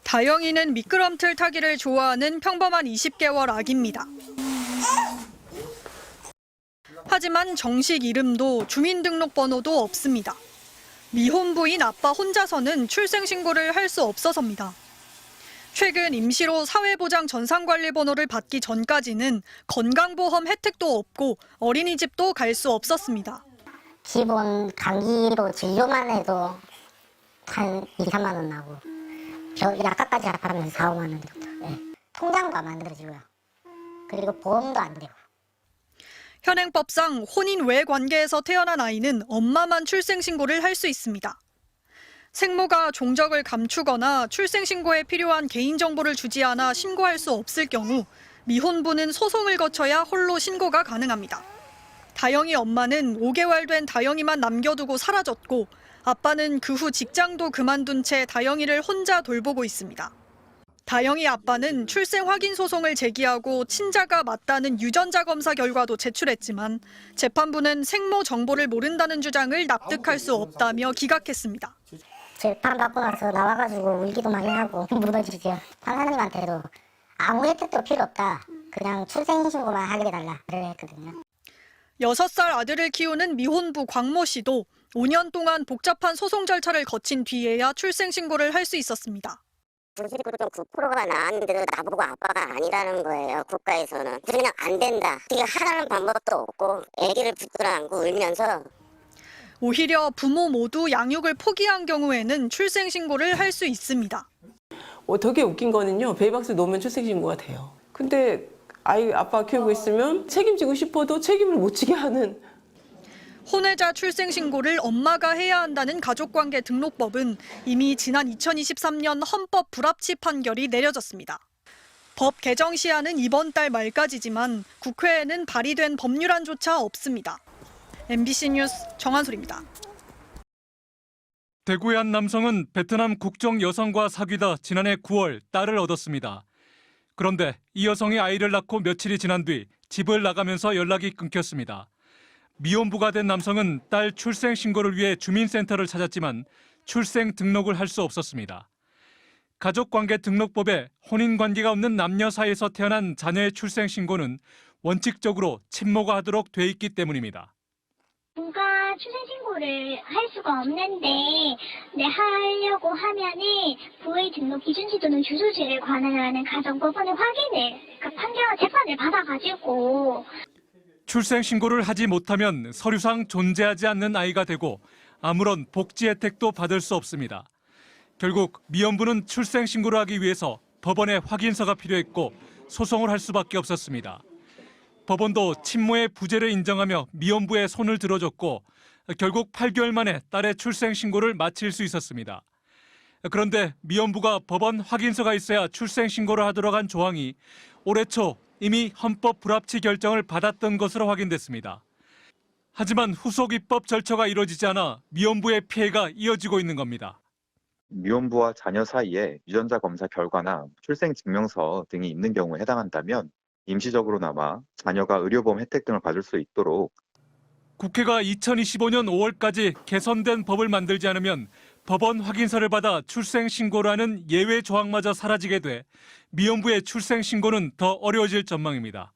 다영이는 미끄럼틀 타기를 좋아하는 평범한 20개월 아기입니다. 하지만 정식 이름도 주민등록번호도 없습니다. 미혼부인 아빠 혼자서는 출생신고를 할 수 없어서입니다. 최근 임시로 사회보장 전산관리번호를 받기 전까지는 건강보험 혜택도 없고 어린이집도 갈 수 없었습니다. 기본 감기로 진료만 해도 한 2, 3만 원 나고 약값까지 합하면 4, 5만 원 정도. 네. 통장도 안 만들어지고요. 그리고 보험도 안 되고. 현행법상 혼인 외 관계에서 태어난 아이는 엄마만 출생신고를 할 수 있습니다. 생모가 종적을 감추거나 출생신고에 필요한 개인정보를 주지 않아 신고할 수 없을 경우 미혼부는 소송을 거쳐야 홀로 신고가 가능합니다. 다영이 엄마는 5개월 된 다영이만 남겨두고 사라졌고 아빠는 그 후 직장도 그만둔 채 다영이를 혼자 돌보고 있습니다. 다영이 아빠는 출생 확인 소송을 제기하고 친자가 맞다는 유전자 검사 결과도 제출했지만 재판부는 생모 정보를 모른다는 주장을 납득할 수 없다며 기각했습니다. 재판 받고 나서 나와가지고 울기도 많이 하고 무너지죠. 판사님한테도 아무 혜택도 필요 없다. 그냥 출생신고만 하게 해달라 그랬거든요. 6살 아들을 키우는 미혼부 광모 씨도 5년 동안 복잡한 소송 절차를 거친 뒤에야 출생신고를 할 수 있었습니다. 분실구로 좀 9%가 나왔는데도 나보고 아빠가 아니라는 거예요. 국가에서는. 그냥 안 된다. 어떻게 하라는 방법도 없고 아기를 붙들어 안고 울면서. 오히려 부모 모두 양육을 포기한 경우에는 출생신고를 할 수 있습니다. 되게 웃긴 거는요. 베이박스에 놓으면 출생신고가 돼요. 근데 아빠 키우고 있으면 책임지고 싶어도 책임을 못 지게 하는. 혼외자 출생신고를 엄마가 해야 한다는 가족관계 등록법은 이미 지난 2023년 헌법 불합치 판결이 내려졌습니다. 법 개정 시한은 이번 달 말까지지만 국회에는 발의된 법률안조차 없습니다. MBC 뉴스 정한솔입니다. 대구의 한 남성은 베트남 국적 여성과 사귀다 지난해 9월 딸을 얻었습니다. 그런데 이 여성이 아이를 낳고 며칠이 지난 뒤 집을 나가면서 연락이 끊겼습니다. 미혼부가 된 남성은 딸 출생 신고를 위해 주민센터를 찾았지만 출생 등록을 할 수 없었습니다. 가족관계 등록법에 혼인관계가 없는 남녀 사이에서 태어난 자녀의 출생 신고는 원칙적으로 친모가 하도록 돼 있기 때문입니다. 부가 출생신고를 할 수가 없는데 하려고 하면은 부의 등록 기준지 또는 주소지를 관할하는 가정법원의 확인을 재판을 받아가지고 출생신고를 하지 못하면 서류상 존재하지 않는 아이가 되고 아무런 복지 혜택도 받을 수 없습니다. 결국 미혼부는 출생신고를 하기 위해서 법원에 확인서가 필요했고 소송을 할 수밖에 없었습니다. 법원도 친모의 부재를 인정하며 미혼부의 손을 들어줬고 결국 8개월 만에 딸의 출생신고를 마칠 수 있었습니다. 그런데 미혼부가 법원 확인서가 있어야 출생신고를 하도록 한 조항이 올해 초 이미 헌법 불합치 결정을 받았던 것으로 확인됐습니다. 하지만 후속 입법 절차가 이루어지지 않아 미혼부의 피해가 이어지고 있는 겁니다. 미혼부와 자녀 사이에 유전자 검사 결과나 출생증명서 등이 있는 경우에 해당한다면 임시적으로나마 자녀가 의료보험 혜택 등을 받을 수 있도록 국회가 2025년 5월까지 개선된 법을 만들지 않으면 법원 확인서를 받아 출생신고를 하는 예외 조항마저 사라지게 돼 미혼부의 출생신고는 더 어려워질 전망입니다.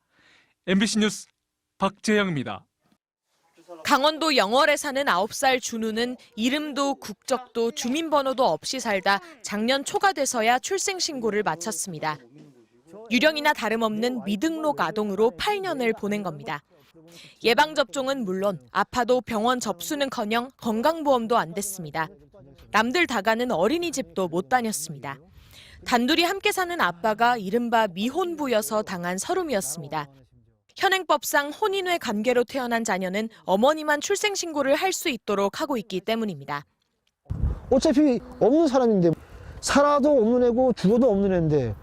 MBC 뉴스 박재영입니다. 강원도 영월에 사는 9살 준우는 이름도 국적도 주민번호도 없이 살다 작년 초가 돼서야 출생신고를 마쳤습니다. 유령이나 다름없는 미등록 아동으로 8년을 보낸 겁니다. 예방접종은 물론 아파도 병원 접수는커녕 건강보험도 안 됐습니다. 남들 다 가는 어린이집도 못 다녔습니다. 단둘이 함께 사는 아빠가 이른바 미혼부여서 당한 서름이었습니다. 현행법상 혼인 외 관계로 태어난 자녀는 어머니만 출생신고를 할 수 있도록 하고 있기 때문입니다. 어차피 없는 사람인데 살아도 없는 애고 죽어도 없는 애인데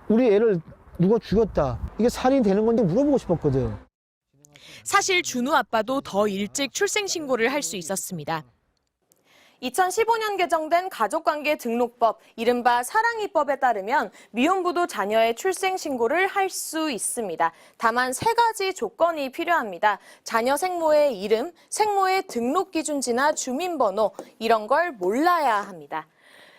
우리 애를 누가 죽였다. 이게 살인이 되는 건지 물어보고 싶었거든. 사실 준우 아빠도 더 일찍 출생신고를 할 수 있었습니다. 2015년 개정된 가족관계 등록법, 이른바 사랑이법에 따르면 미혼부도 자녀의 출생신고를 할 수 있습니다. 다만 3가지 조건이 필요합니다. 자녀 생모의 이름, 생모의 등록기준지나 주민번호, 이런 걸 몰라야 합니다.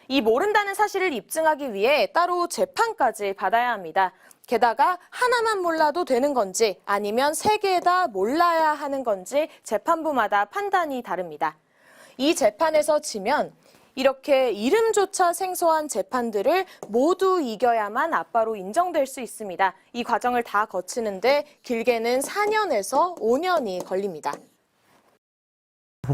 이 모른다는 사실을 입증하기 위해 따로 재판까지 받아야 합니다. 게다가 하나만 몰라도 되는 건지 아니면 세 개 다 몰라야 하는 건지 재판부마다 판단이 다릅니다. 이 재판에서 지면 이렇게 이름조차 생소한 재판들을 모두 이겨야만 아빠로 인정될 수 있습니다. 이 과정을 다 거치는데 길게는 4년에서 5년이 걸립니다.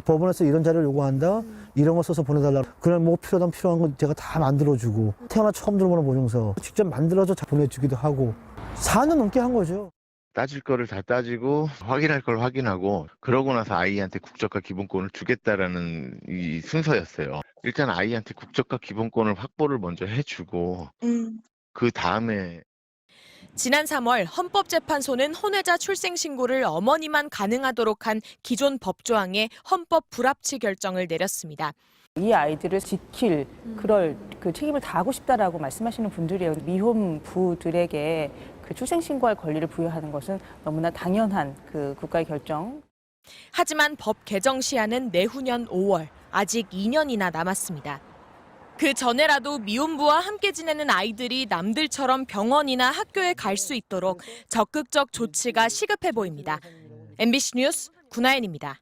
법원에서 이런 자료를 요구한다, 이런 거 써서 보내달라. 그냥 뭐 필요한 건 제가 다 만들어주고, 태어나 처음 들어보는 보증서 직접 만들어서 보내주기도 하고 4년 넘게 한 거죠. 따질 거를 다 따지고 확인할 걸 확인하고 그러고 나서 아이한테 국적과 기본권을 주겠다라는 이 순서였어요. 일단 아이한테 국적과 기본권을 확보를 먼저 해주고 그 다음에 지난 3월 헌법재판소는 혼외자 출생 신고를 어머니만 가능하도록 한 기존 법조항의 헌법 불합치 결정을 내렸습니다. 이 아이들을 지킬 그럴 그 책임을 다하고 싶다라고 말씀하시는 분들이에요. 미혼 부들에게 그 출생 신고할 권리를 부여하는 것은 너무나 당연한 그 국가의 결정. 하지만 법 개정 시한은 내후년 5월, 아직 2년이나 남았습니다. 그 전에라도 미혼부와 함께 지내는 아이들이 남들처럼 병원이나 학교에 갈 수 있도록 적극적 조치가 시급해 보입니다. MBC 뉴스 구나연입니다.